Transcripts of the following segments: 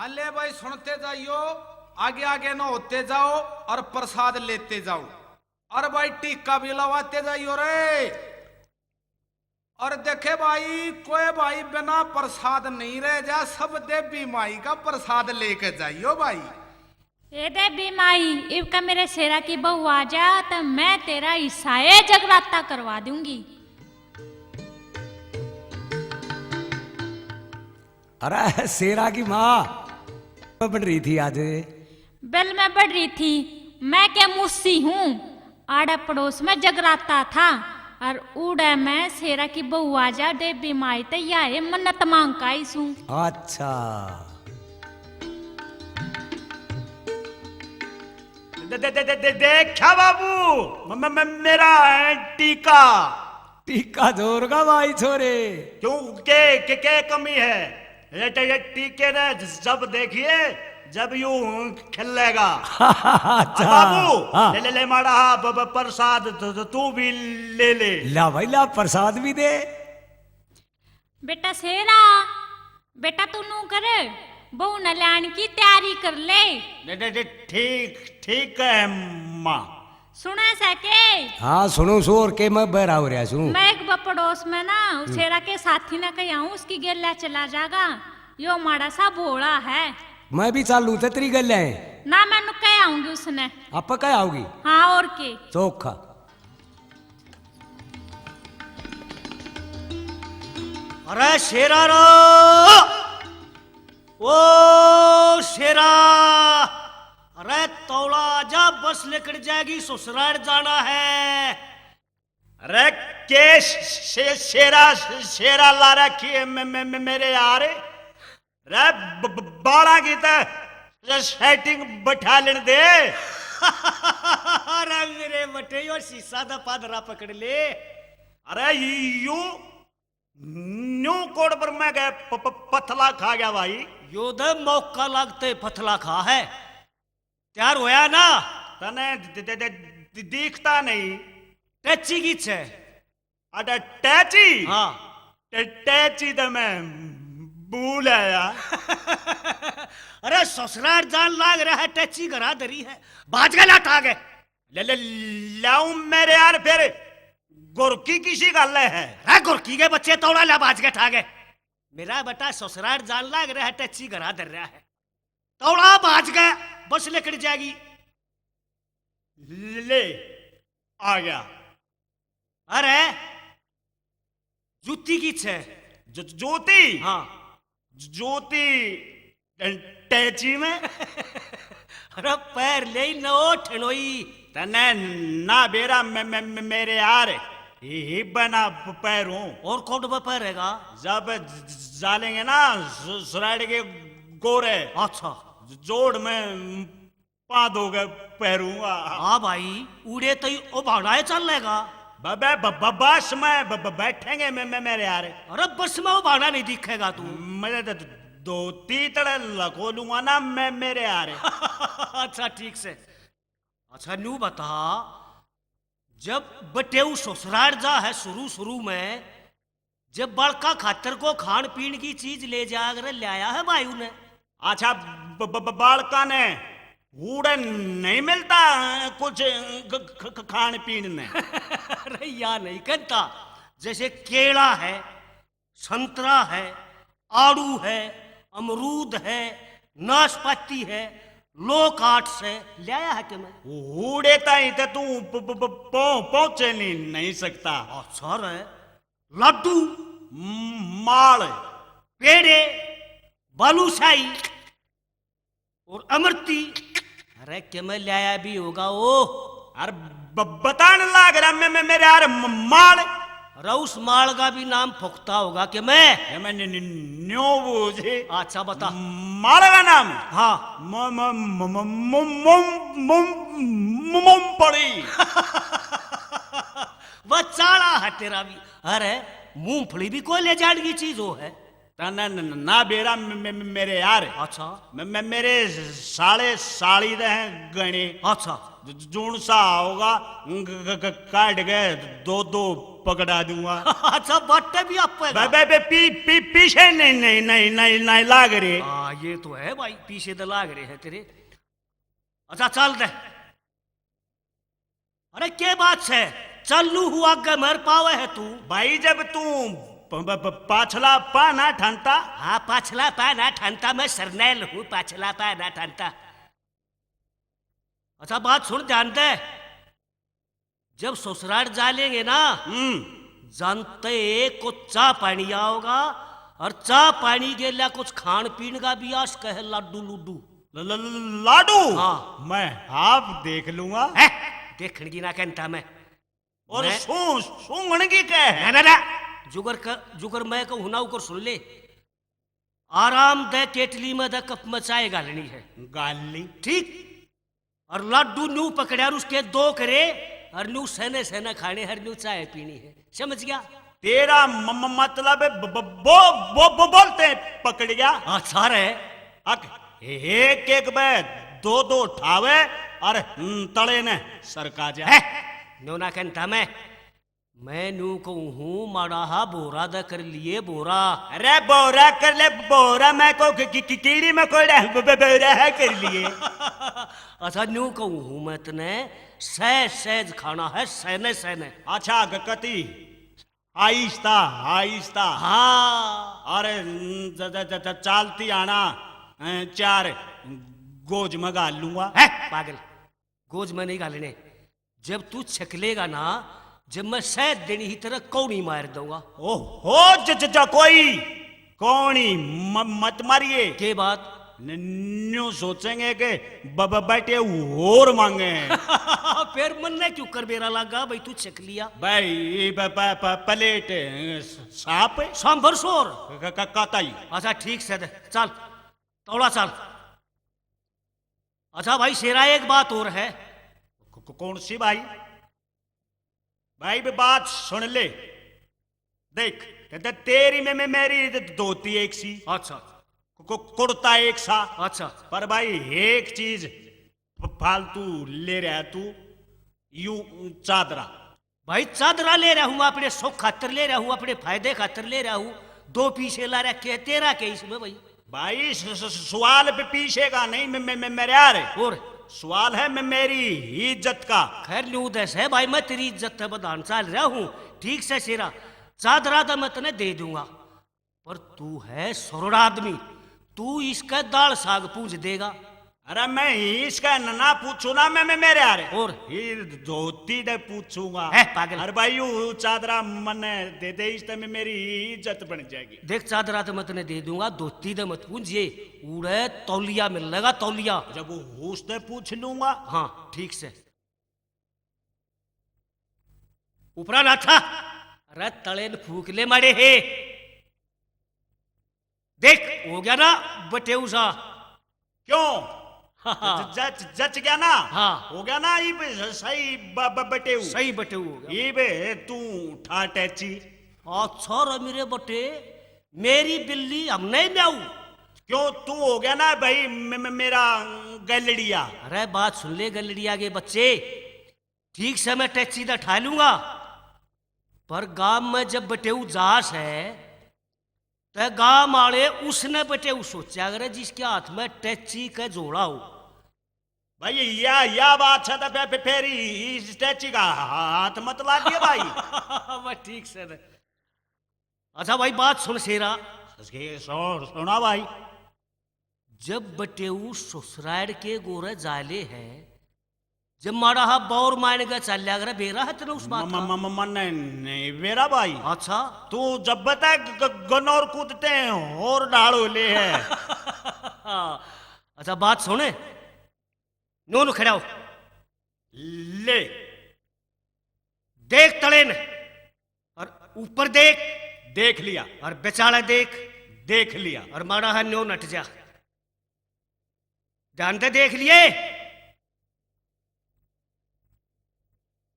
अले भाई सुनते जाइयो, आगे आगे न होते जाओ और प्रसाद लेते जाओ। और भाई टीका भी लवाते जाइयो रे। और देखे भाई कोई भाई बिना प्रसाद नहीं रह जा, सब देवी माई का प्रसाद लेके जाइयो भाई। ए देवी माई, इबका मेरे शेरा की बहू आ जा तो मैं तेरा ईसाए जगराता करवा दूंगी। अरे शेरा की माँ बढ़ रही थी आज। बेल में बढ़ रही थी, मैं क्या मुस्सी हूँ। आड़े पड़ोस में जगराता था और उड़े में शेरा की बहू आ जा देवी माई तो या मन्नत मांग का आई सू। अच्छा देखा बाबू मेरा टीका। टीका जोर का भाई छोरे। क्यों के कमी है? ये टीके ने जब देखिए जब यूं खिलेगा। अच्छा बाबू हाँ। ले ले ले माड़ा प्रसाद तू भी ले ले। ला भाई ला प्रसाद भी दे। बेटा शेरा, बेटा तू नू करे बहू न लाने की तैयारी कर ले। ठीक ठीक है माँ। सुना सके हाँ सुनो सोर के मैं बहरा हो रहा हूँ। मैं एक पड़ोस में ना उस शेरा के साथी ने कहा हूँ उसकी गेला चला जागा, यो माड़ा सा भोला है। मैं भी चालू थे तेरी गल है ना मैंने कह आऊंगी उसने। आप क्या आओगी? हाँ और के चोखा। अरे शेरा रो, ओ शेरा, अरे तौला जा बस लेकर जाएगी, ससुराल जाना है। अरे के शेरा शेरा ला रखी है मेरे यार। रे बाड़ा की तो सेटिंग बैठा लेने दे। रंग रे बटे यो शीशा दा पादरा पकड़ ले। अरे यू न्यू कोड पर मैं गए पथला खा गया भाई। यो दे मौका लगते पथला खा है। तैयार होया ना? तने दिखता नहीं। टैची की छे? अरे टैची? हाँ टैची तो मैं भूल आया। अरे ससुराल जान लाग रहा है, टैची घरा धरी है, बाज गया लाट आ गए। ले ले लाऊं मेरे यार फिर गुरकी किसी गल है। अरे गुरकी के बच्चे तोड़ा ला बाज गए ठागे। मेरा बेटा ससुराल जान लाग रहा है, टैची घरा धर रहा है, तोड़ा बाज गया, बस लेकर जाएगी। ले आ गया। अरे जूती की छे? ज्योति? हाँ ज्योति टैची में। अरे पैर ले नो ठनोई तने ना बेरा मेरे यार ही बना पैरों। और कौन में पैर रहेगा? जब जालेंगे ना ससुराल के गोरे। अच्छा जोड़ में पा दोगे पैरूंगा। हाँ भाई उड़े तो ओ भाड़ाए चल लेगा। बस में बैठेंगे मेरे यार। अरे बस में वो भाड़ा नहीं दिखेगा तू। मैं तो दो तीतड़े लको लूंगा ना मैं मेरे यार। अच्छा ठीक से। अच्छा न्यू बता, जब बटेऊ ससुराल जा है शुरू में, जब बड़का खातर को खान पीन की चीज ले जाकर ले आया है भाई ने। अच्छा बालका ने उड़े नहीं मिलता कुछ खान पीन में? अरे या नहीं करता, जैसे केला है, संतरा है, आड़ू है, अमरूद है, नाशपाती है, लोकाट से ले आया है कि मैं। उड़े ताई तो तू पहुंचे नहीं सकता। अच्छा रे, लड्डू, माल, पेड़े, बालूशाही और अमृति। अरे कि मैं ले आया भी होगा वो। अरे बताने लाग रहा मैं मेरे यार माल। अरे उस माल का भी नाम फुकता होगा कि मैं न्यो बूझे। अच्छा बता। माल का नाम? हाँ मूंगफली। वह चाला है तेरा भी। अरे मूंगफली भी कोई ले जाने की चीज हो है? तने ना बेरा मेरे यार। अच्छा मेरे साले साली दे हैं गणे। अच्छा जून सा होगा काट गए दो दो पकड़ा दूंगा। अच्छा बट्टे भी आप पे बे पीछे नहीं लाग रहे। हाँ ये तो है भाई, पीछे तो लाग रहे हैं तेरे। अच्छा चल दे। अरे क्या बात है, चलू हुआ के मर पावे है तू। भाई जब तू पाछला पाना ठानता। हाँ पाछला पाना ठानता, मैं सरनेल हूँ, पाछला पाना ठानता। अच्छा बात सुन, ध्यान दे, जब ससुराल जा लेंगे ना, जानते को चाह पानी आओगा, और चाह पानी के लिए कुछ खान पीन का भी आस कहे, लाडू लूडू। लाडू? हाँ मैं आप देख लूंगा। है देखने की ना कहता मैं। और मैं- सूंघने की क्या है? ना जुगर मैं कहूँ ना उकर सुन ले। आराम दे केटली में दे कप में चाय गालनी है, गाली ठीक। और लाडू न्यू पकड़ा और उसके दो करे, और न्यू सहने सहने खाने, हर न्यू चाय पीनी है, समझ गया? तेरा मतलब है बोलते हैं पकड़ गया। अच्छा रे एक एक में दो दो ठावे और तले ने सरका जा। है न्यू ना कहता मैं न्यू कहूँ माड़ा हा बोरा द कर लिए बोरा। अरे बोरा कर ले बोरा, मैं को कीड़ी में कोई बोरा कर लिए। अच्छा न्यू कहूँ मैं तने सहज खाना है, सहने सहने। अच्छा गति आहिस्ता आहिस्ता। हाँ अरे चालती आना, चार गोज मगा लूंगा। है पागल, गोज में नहीं गालने। जब तू छकलेगा ना, जब मैं शहद देनी ही तरह कौड़ी मार दूंगा। ओ हो कोई कौनी मत मारिए। के बात न्यू सोचेंगे कि बैठे और मांगे हैं। फिर मन ने क्यों कर बेरा लगा भाई, तू छक लिया भाई प्लेट साफ है सांभर शोर। कताई। अच्छा ठीक से दे, चल तोड़ा चल। अच्छा भाई शेरा, एक बात और है। कौन सी भाई? भाई बात सुन ले, देख तेरी में मेरी धोती एक सी, अच्छा कुर्ता एक सा। अच्छा पर भाई एक चीज फालतू ले रहा है तू, यू चादरा। भाई चादरा ले रहा हूं, अपने सुख खातर ले रहा हूं, अपने फायदे खातर ले रहा हूं। दो पीछे ला रहा के तेरा के इसमें भाई। भाई सवाल पे पीछे का नहीं, मेरे यार और सवाल है मेरी इज्जत का। खैर न्यू दस है भाई, मैं तेरी इज्जत बधान चाल रहा हूं, ठीक से शेरा। चादरा तो मैं तने दे दूंगा, पर तू है सरोड़ आदमी, तू इसका दाल साग पूछ देगा। अरे मैं इसका ना पूछू ना, मैं मेरे यार और ये धोती दे पूछूंगा। है पागल। अरे भाई यू चादरा मन दे दे, इस में मेरी इज्जत बन जाएगी। देख चादरा तो मैं तने दे दूंगा, धोती तो मत पूछिए, उड़े तौलिया मिलेगा, तौलिया। जब वो उससे पूछ लूंगा। हाँ ठीक से ऊपरा ना था। अरे तले न फूक ले मारे हे, देख हो गया ना बटेऊ सा। क्यों? हाँ, जच गया ना? हाँ। हो गया ना, ये भी सही बटे सही बटेऊ हो गया। ये बे तू उठा टैची। अच्छा रे मेरे बटे, मेरी बिल्ली हम नहीं म्याऊ। क्यों? तू हो गया ना भाई मेरा गलड़िया। अरे बात सुन ले गलड़िया के बच्चे, ठीक से मैं टैक्सी तो ठा लूंगा, पर गांव में जब बटेऊ जास है तो गांव वाले उसने बटेऊ सोचा अगर जिसके हाथ में टैक्सी का जोड़ा हो। भाई या बात है तो फिर इस टैची का हाथ मत लागिए भाई। मैं ठीक से दे। अच्छा भाई बात सुन शेरा, सुना भाई। जब बटेऊ ससुराल के गोरे जाले है, जब मारा हा बौर मान का चल अगर बेरा है तेरा उस बात का। मन नहीं मेरा भाई। अच्छा तू जब बता गनौर कूदते हैं और डालो ले है। अच्छा बात सुने, नो खड़ा हो, ले देख तले न, और ऊपर देख लिया, और बेचारा देख लिया, और मारा है नो नट जा। ध्यान दे देख लिए,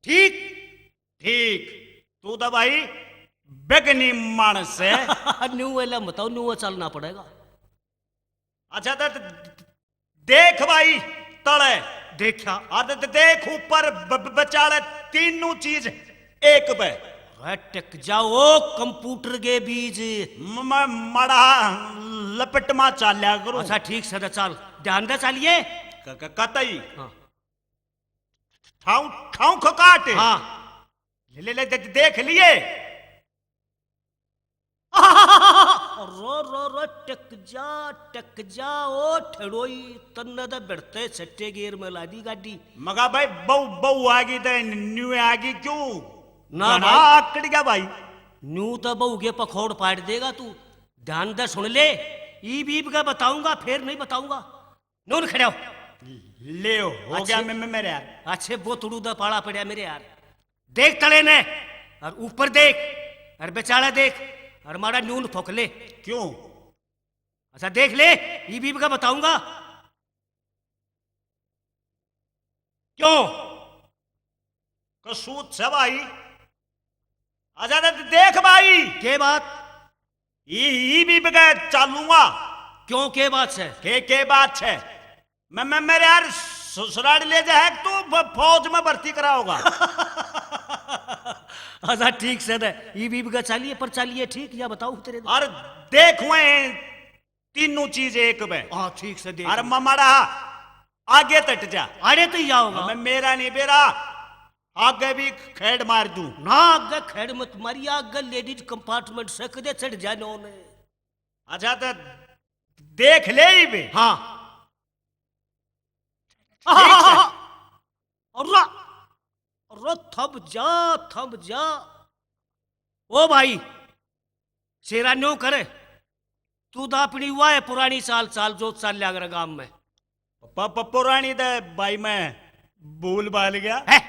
ठीक ठीक। तू तो भाई बेगनी मानस है। न्यू वाला बताओ, न्यू चलना पड़ेगा। अच्छा तो देख भाई तले देखा आदत देख ऊपर बचाले तीनों चीज एक पे टिक जाओ कंप्यूटर के बीज। मड़ा लपट मा चाल्या करो। अच्छा ठीक से चल, ध्यान दे चलिए। कतई हाँ ठाऊ ठाऊ खकाट हाँ ले देख लिए। रो रो रो टक जा ओ ठड़ोई तन्ने दा बढ़ते सट्टे गेर में लादी गाड़ी। मगा भाई बहु बहु आगी तो न्यू आगी क्यों ना ना भाई। आकड़ गया भाई। न्यू तो बहू के पखोड़ पाट देगा तू। ध्यान दे सुन ले, ई बीब का बताऊंगा फिर नहीं बताऊंगा। नून खड़े हो। ले हो गया अच्छे- मेरे यार। अच्छे बोतड़ू दा पाड़ा पड़ा मेरे यार। देख तले ने और ऊपर देख और बेचारा देख और मारा नून फोक ले। क्यों अच्छा देख ले, ई बीब का बताऊंगा। क्यों कसूत से भाई। अच्छा तो देख भाई के बात? ई भी बगैर चालूंगा। क्यों के बात से? के बात है। मैं मेरे यार ससुराल ले जाए तू फौज में भर्ती करा होगा। अच्छा ठीक से दे, ई बीब का चालिए पर चालिए ठीक या बताओ तेरे। और देख तीनों चीज एक में। हाँ ठीक से देख। अरे ममाड़ा आगे तट जा। अरे तो ही आओगा मैं मेरा नहीं बेरा आगे भी खेड़ मार दूं। ना आगे खेड़ मत मारी, आगे लेडीज कंपार्टमेंट से कदे चढ़ जाने उन्हें। अच्छा तो देख ले ही बे। हाँ ठीक है। और थम जा ओ भाई शेरा न्यो करे तू दा अपनी हुआ है पुरानी चाल जो चाल लिया कर गांव में पुरानी दे भाई मैं भूल बाल गया है।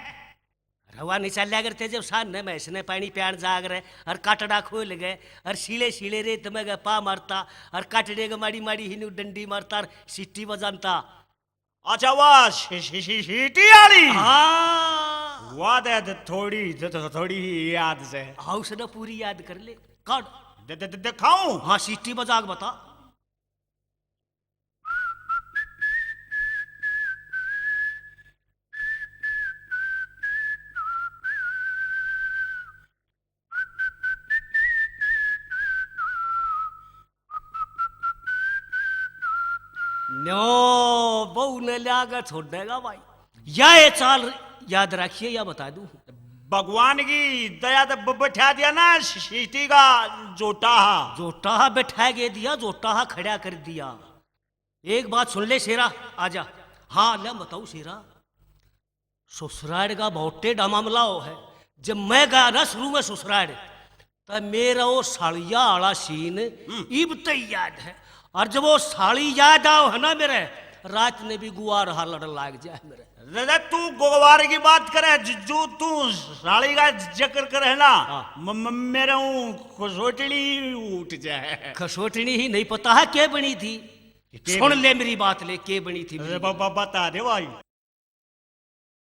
रवा नहीं चल लिया करते जब शान ने मैसने पानी प्यान जाग रहे और काटड़ा खोल गए और शीले शीले रेत में गए पा मारता और काटड़े का माड़ी माड़ी हिनू डंडी मारता और सीटी बजानता। अच्छा वाह सीटी वाली। हाँ वाह दे थोड़ी ही याद से हाउस ने पूरी याद कर ले काट दिखाऊं। हाँ सीटी बजा के बता। नो बहू ने लाकर छोड़ देगा भाई। या ये चाल याद रखिए या बता दूं। भगवान की दया तो बैठा दिया ना सीटी का जोटा। जोटा बैठा के दिया, जोटा खड़ा कर दिया। एक बात सुन ले शेरा, आजा। हाँ ले बताऊ शेरा, ससुराल का बहुत टेढ़ा मामला हो है। जब मैं गया ना शुरू में ससुराल तो मेरा वो साड़िया वाला सीन इब तक याद है। और जब वो साड़ी याद आओ है ना मेरे, रात ने भी गुआ रहा लड़ लाग जाए मेरे। दादा तू गोवार की बात करे जो तू साड़ी का जिक्र करे ना मेरे खसोटड़ी उठ जाए। खसोटनी ही नहीं पता है क्या बनी थी। सुन ले मेरी बात ले, के बनी थी। बता दे भाई।